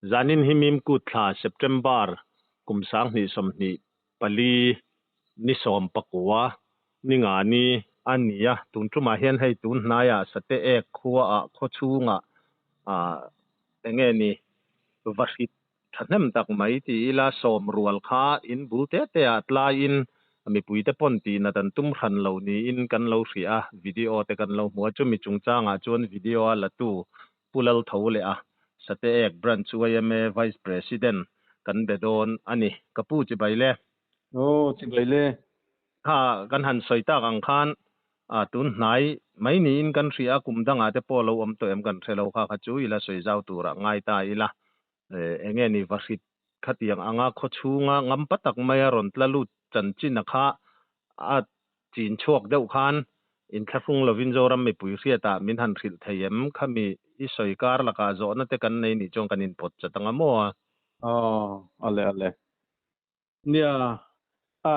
zanin himim kutla September kumsang ni somni pali ni som pakwa ni nga ni ania tuntuma hian hei tun hnaya sate ek khuwa a khochunga a enge ni vasit thanem tak mai ti ila som rual kha in bulte te atla in mi puite ponti na tan tum khan lo ni in kan lo ria video te kan lo hmu chu mi chungchanga chuan video a latu pulal thole a sate ek branch UMA vice president kan bedon ani kapu chi baile chi baile ha kan han soita kang khan a tun hnai mai ni in kan ria kumdanga te polo om to em kan thelo kha kha chu ila soi zau tura ngai ta ila enge ni vasit khatiang anga khochunga ngam patak maya ron tlalu chanchin kha a chin chhuak deuh khan in thlafung lovin zoram mi pui riata min han thil theiem khami i soikar laka zo na te kan nei ni chong kan in pot chatanga mo ale nia a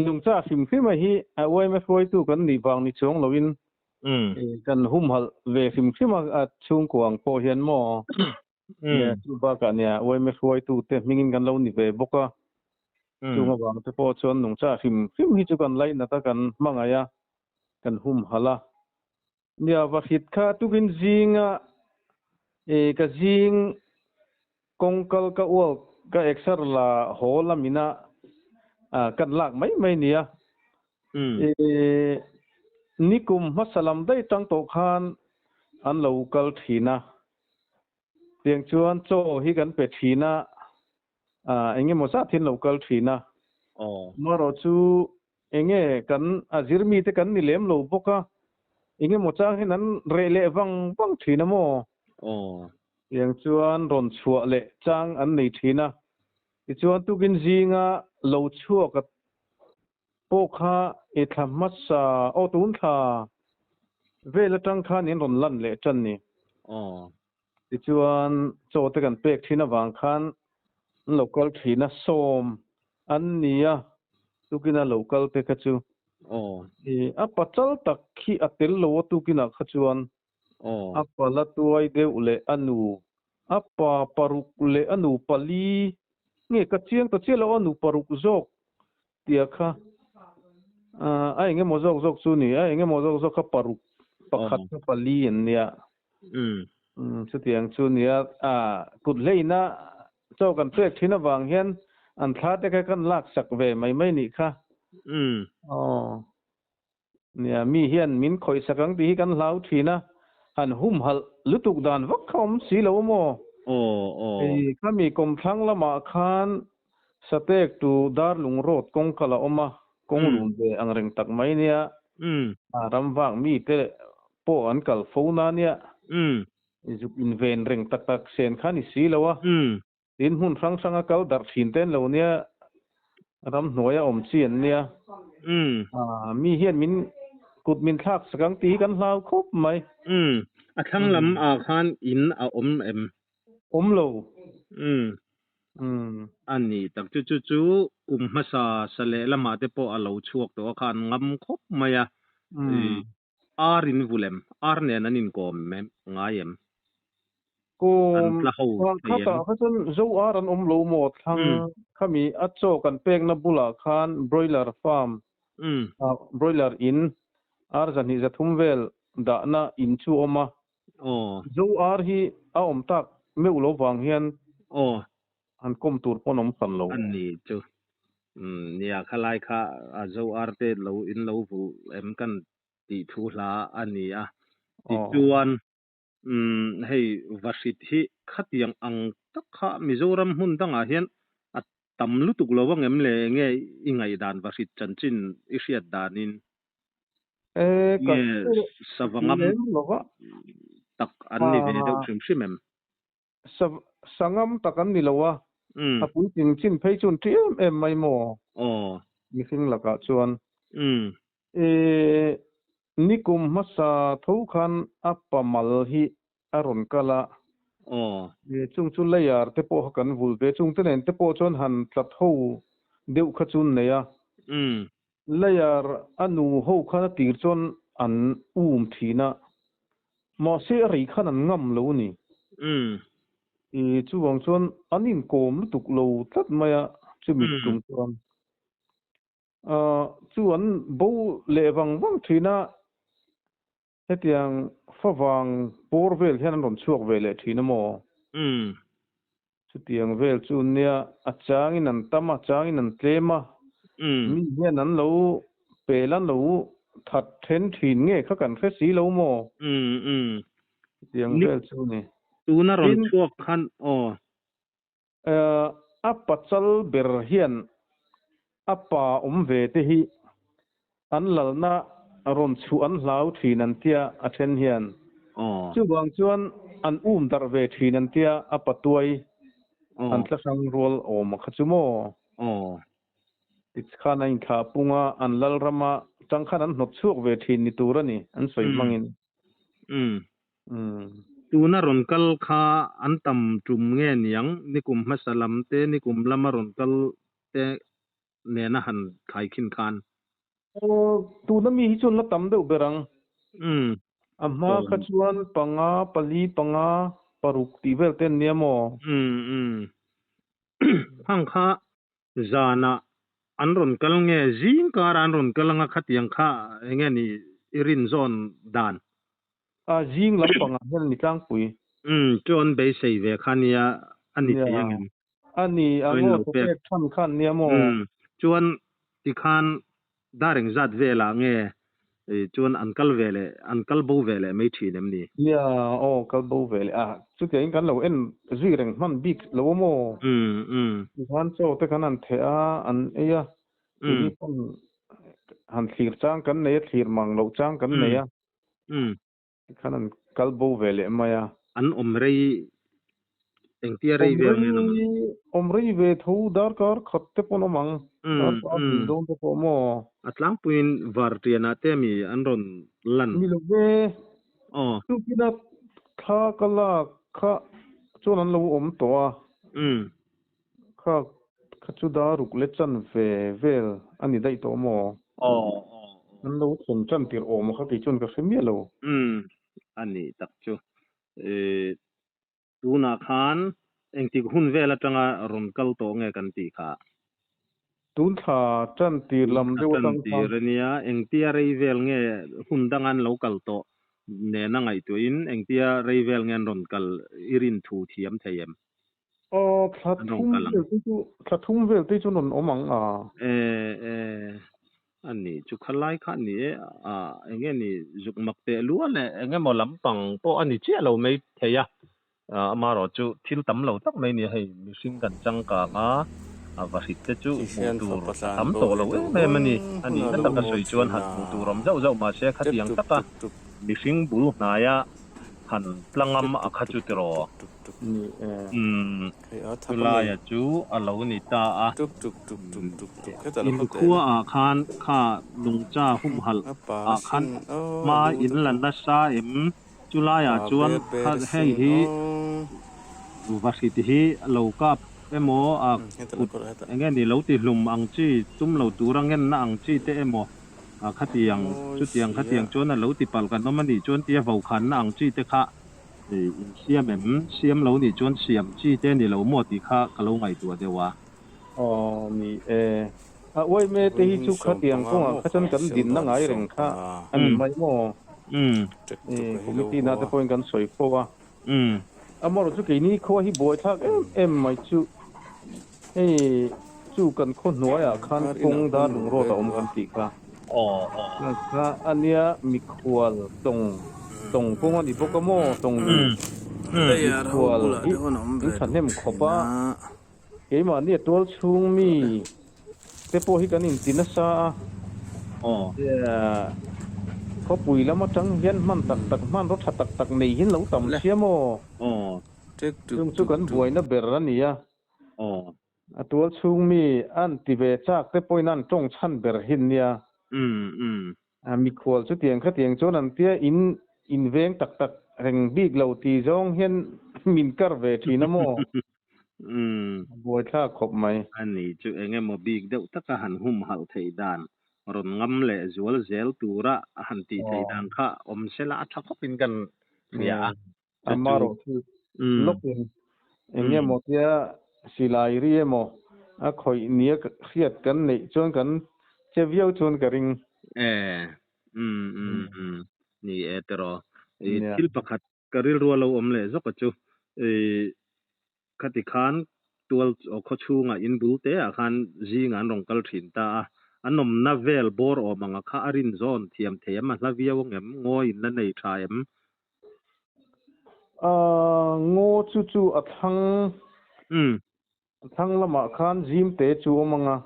nung cha phim mà hi a wai ma foi tu kan ni wang ni chong lovin kan hum hal ve phim a chung kuang po hian mo nia chu ba ka nia wai ma foi tu te mingin kan lo ni ve boka chung wang te po chon nung cha phim hi chu kan lai na ta kan mangaya kan hum hala nia va hit kha tu gin zinga ka zing kongkal ka wal ka exer la hola mina kan lak mai nia nikum masalam dai tang to khan an local thina tiang chuan cho hi kan pe thina enge mo sa thin local thina maro chu enge kan azirmi te kan ni lem lo boka enge mo cha hinan re le wang thina mo tiang chuan ron chua le chang an nei thina ti chuan tu gin zinga lo chua ka pokha e thamasa o tun tha vela tang khan in ron lan le chan ni ti chuan cho te kan pek thina wang khan local thina som an nia tukina local pe ka chu a pachal tak khi atel lo tukina kha chuan a pala tuai deu le anu apa paruk le anu pali nge ka chiang to chelo anu paruk zok tia kha a enge mo zok chu ni a enge mo zok kha paruk pakhat ka pali en nia chu tiang chu nia kut leina cho kan pek thina wang hian an thla te ka kan lak sak ve mai ni kha nia mi hian min khoi sakang ti kan hlau thina han hum hal lutuk dan vak khom si lo mo kami kom thang lama khan satek tu darlung road kong kala oma kong lun be ang reng tak mai nia ram wang mi te po an kal phona nia juk in ven reng tak sen khan i si lowa tin hun sang a kal dar thin ten lo nia ram hnoya om chian nia mi hian min kut min thak sakang ti kan hlau khop mai a thang lam a khan in a om lo ani tak chu masa sale lama te po a lo chuak to khan ngam khop maya arin vulem arne nanin kom mem ngayem ko khata khasan zo aran lo mo thang khami acho kan pek na bula khan broiler farm broiler in arzan hi zathum vel da na in chu oma zo ar hi a om tak meu lo wang hian an kom tur ponom khan lo ani chu nia khalai kha a zo ar te lo in lo vu em kan ti thu hla ani a ti chuan hei vasit hi khatiang ang takha mizoram hun danga hian a tam lutuk lowang em le nge ingai dan vasit chanchin i hriat danin ka savangam tak an ni ve deuh hrim em sangam takan ni lowa apui tin chin phei chun thiam em mai mo mi hring laka chuan nikum masa tho khan apamal hi aron kala chung chu layar te po kan vul ve chung te nen te po chon han tlat ho deuh kha chun neya layar anu ho kha tir chon an thina mo se ri khan an ngam lo ni chu wang chuan anin kom lutuk lo tlat mai a chu mit tum chuan chu an bo le wang thina hetiang fawang por vel hian an ron chuak ve le thina mo chu tiang vel chu nia a changin an tama changin an tlema mi hian an lo pelan lo that then thin nge kha kan khe si lo mo tiang vel chu ni tu na ron chuak khan a pachal ber hian apa ve te hi an lalna ron chu an hlau thin an tia a then hian chu wang chuan an dar ve thin an tia a patuai an tla sang rol om kha chu mo ti khana in kha punga an lal rama tang khan an hnot chuak ve thin ni turani an soi mangin tu na ron kal kha an tam tum nge niang nikum masalam te nikum lama ron kal te ne na han khai khin khan tu na mi hi chun la tam deuh berang amma kha chuan panga pali panga paruk ti vel ten niamo hang kha zana an ron kal nge zing kar an ron kal nga khatiang kha nge ni irin zon dan jing lam panga hian ni tlang pui chon be sei ve khania ani tiang ani ango to pe than khan niamo chuan ti khan dareng zat vela nge chuan ankal vele ankal bo vele mai thinem ni kal bo vele chu te in kan lo en zui reng man bik lo mo han cho te kan an the an eya ni pon han thlir chang kan nei thlir mang lo chang kan nei kan an kal bo vele maya an omrei engtia rei ve omrei ve tho dar kar khatte pono mang don to mo atlang puin vartiana te mi anron lan mi lo ve tu kina kha kala kha chuan an lo om to kha chu da ruk le chan ve vel ani dai to mo an lo chon chan tir om kha ti chun ka khemi lo ani tak chu tuna khan engti hun vela tanga ron kal to nge kan ti kha tun tha chan tir lam de watang tir nia engtia rei vel nge hun dangan local to ne na ngai tu in engtia rei vel ngen ron kal irin thu thiam thayem thum vel te chu non omang ani chu khalai kha ni enge ni zuk mak te lu le enge mo lampang po ani che lo mai theya amaro chu thil tam lo tak mai ni hei mihring kan chang ka nga varit te chu mutur tam to lo me mani ani na tak soi chuan han muturom zau zau ma se khatiang taka mihring bul hnaya han tlangam akha chu tero la ya chu alo ni ta in khuwa khan kha lungcha hum hal khan ma in lan na sa em chula ya chuan kha hei hi varit hi lo kap emo enge ni lo ti hlum ang chi tum lo turangen na ang chi te emo khatiang chu tiang khatiang chona lo ti pal kan nomani chon tia vau khan na ang chi te kha siam lo ni chon siam chi te ni lo mo ti kha kalo ngai tu dewa ni wai me te hi chu khatiang ko kha chon kan din na ngai reng kha ani mai mo committee na te point kan soi ko wa amor chu ke ni kho hi boy thak em mai chu chu kan kho noya khan kong da lung ro ta om kan ti kha kha ania mikhwal tong kong ani bokamo tong mikhwal in thanem khopa ke ma ni tol chung mi te po hi kan in tinasa có bùi lắm mà trắng hiên man tak man rốt tak này hiên lâu tầm xiêm chung chu kan buai na ber ani ya tual chung mi an ti ve chak te poinan tong chan ber hin nia mi khol chu tiang kha tiang chon an tia in veng tak reng big lo ti zong hian min kar ve thina mo buai tha khop mai ani chu enge mo big deuh taka han hum hal thei dan ron ngam le zual zel tura han ti thei dan kha om sela thakopin kan ya amaro lokin enge mo tia silai ri emo a khoi nia khiat kan nei chon kan cheviau chon ka ring ni etero nia thil pakhat karil rualo omle zoko chu khati khan tual o khochunga in bulte a khan zinga rong kal thin ta anom na vel bor o manga kha arin zon thiam them a hlavia ngem ngoi na nei thaim ngo chu chu a mm thang lama khan jim te chu manga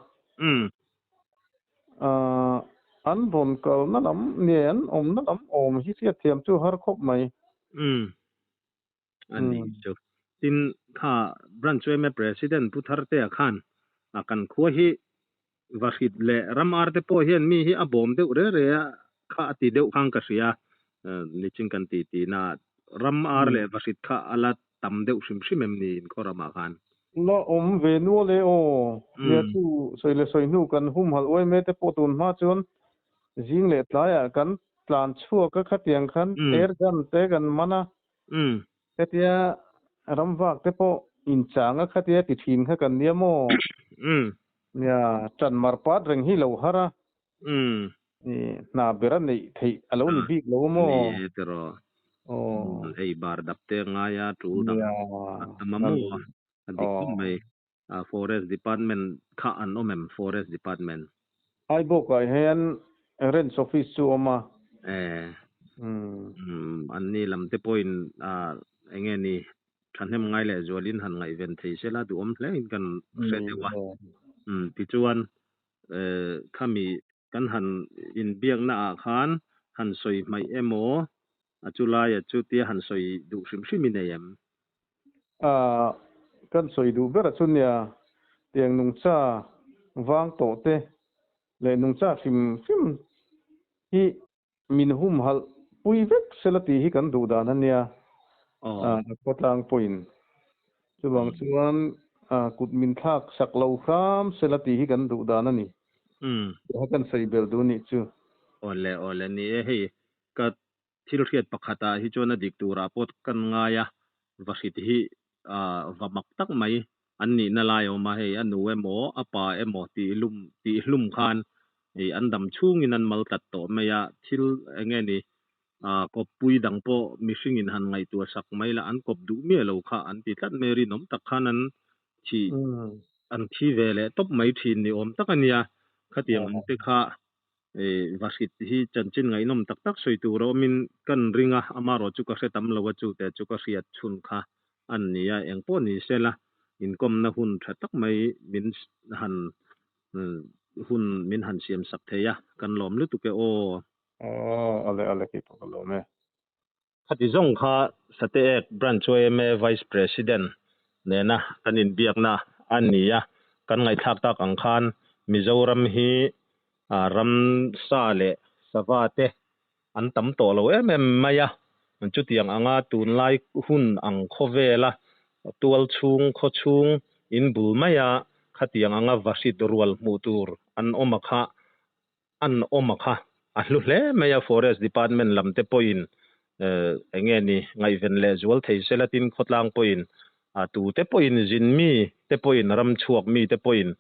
an ron kal na lam nen om na lam om hi sia thiam chu har khop mai ani chu tin kha branch me president putharte a khan akan khuwa hi vahit le ramar te po hian mi hi abom deuh re re kha ati deuh khang ka ria lichin kan ti na ramar le vahit kha ala tam deuh hrim hrim em ni in khorama khan lo om ve nu le o nia chu soile soi nu kan hum hal oi me te potun ma chon jing le tlaya kan plan chhuak ka khatiang khan er gan te kan mana hetia ramwak te po in changa khatia ti thin kha kan niamo nia chan marpat reng hi lo hara ni na bera nei thei alo ni bik lo mo ni tero o ei bar dapte nga ya tu dam nia tamamu adik mai forest department kha an omem forest department ai bo kai hen rent office chu oma an ni lam te point enge ni thanem ngai le zolin han ngai ven thei sela du om hle in kan se dewa ti chuan khami kan han in biang na a khan han soi mai emo achulai achu ti han soi du hrim hrim in em kan soi du bera chunia tiang nung cha wang to te le nung cha hrim hrim hi min hum hal pui vek selati hi kan du dan ania kotlang point chuwang chuan kut min thak sak lo kham selati hi kan du dan ani ha kan sei bel du ni chu ole ni hei ka thil riat pakhata hi chona dik tura pot kan nga ya vahit hi vamak tak mai anni na lai oma hei anu emo apa emo ti hlum khan ei andam chung in an mal tat to maya thil enge ni kop pui dang po mishing in han ngai tu sak mai la an kop du mi lo kha an ti tat meri nom tak khan an thi an thi vele top mai thin ni om takania khatiang an te kha vahit hi chanchin ngai nom tak tak soi tu ro min kan ringa amaro chu ka hretam lo chu te chu ka hriat chun kha an nia engpo ni sela inkom na hun tha tak mai min han hun min han siam sak theya kan lom lu tu ke ale ki pakalo me khati zong kha sate ek branch me vice president nena kanin biak na ania kan ngai thak tak ang khan mizoram hi ram sa le savate an tam to lo em maya an chu tiang anga tun lai hun ang khovela tual chung kho chung in bul maya khatiang anga vasit rual mutur an omakha alu hle maya forest department lamte point enge ni ngai ven le zual thei selatin khotlang point tu te point jin mi te point ram chuak mi te point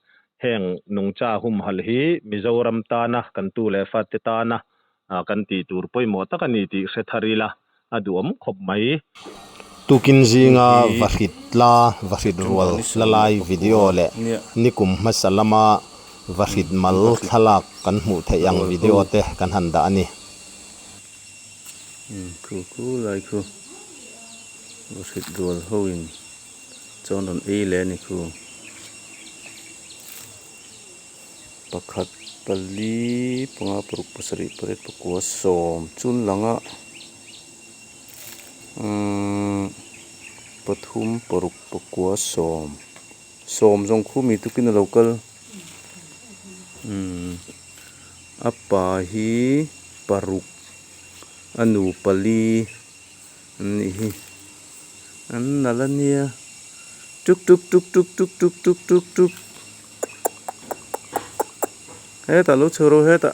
heng nungcha hum hal hi mizoram ta na kan tu le fat te ta na kan ti tur poi mo takani ti se tharila aduam khop mai tukin zinga vahit rual lalai video le nikum masalama vahit mal thalak kan hmu theyang video te kan handa ani ku lai ku vahit rual hoin chonon e le ni ku pakhat pali panga puruk pasari paret pakua som chun langa pathum paruk pakua som jong khu mi tukin local apa hi paruk anu pali ni hi an nalania tuk heta lo choro heta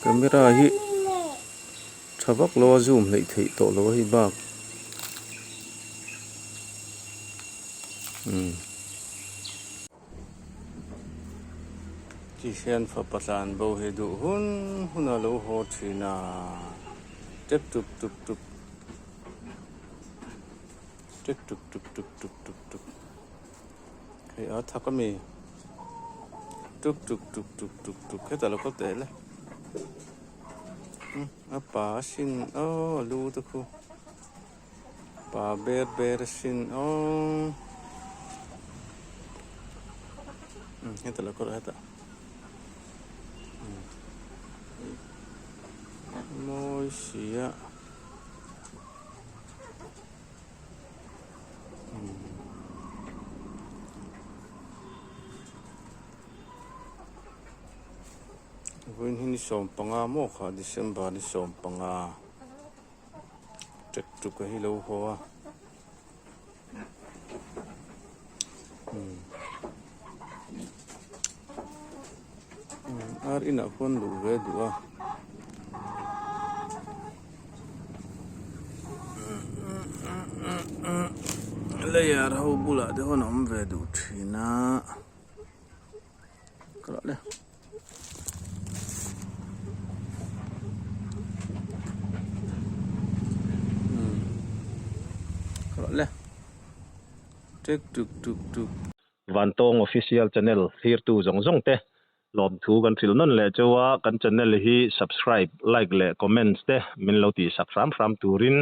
camera hi thavak lo zoom lei thei to lo hi bak chi hian fa patlan bo he du hun lo ho thina tek tuk tuk tuk tek tuk tuk tuk tuk tuk tuk hei a thakami tuk tuk tuk tuk tuk tuk he ta lo ko te le a pa sin lu tu khu pa ber sin he ta lo ko he ta môi xía với hình som panga mo kha December ni som panga tek tu ka hi lo ho ar ina khon lu ve du a le yar ho bula de hon om ve du thina kala le kala le tek tuk tuk tuk Van Tong official channel thir tu zong zong te lom thu kan thil non le chawa kan channel hi subscribe like le comments te min lo ti sak ram turin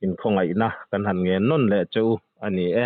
in khongai na kan han nge non le chau ani e